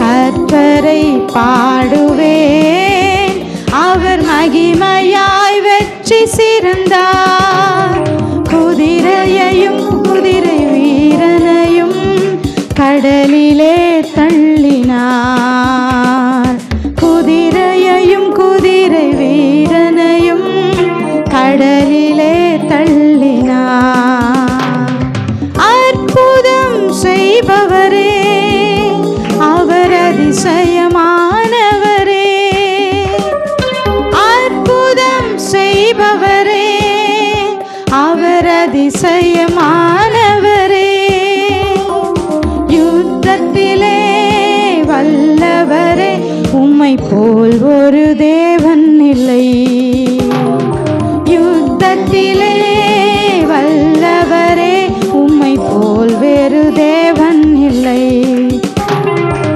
கர்த்தரை பாடுவேன். அவர் மகிமையாய் வெற்றி சிறந்தார். குதிரையையும் குதிரை வீரனையும் கடலிலே தள்ளினார். குதிரையையும் குதிரை வீரனையும் கடலிலே தள்ளினார். அற்புதம் செய்பவரே, அவர் அதிசயமானவரே. அற்புதம் செய்பவரே, அவர் அதிசயமானவரே. யுத்தத்திலே வல்லவரே, உம்மை போல் ஒரு தேவன் இல்லை. யுத்தத்திலே வல்லவரே, உம்மை போல் வேறு தேவன்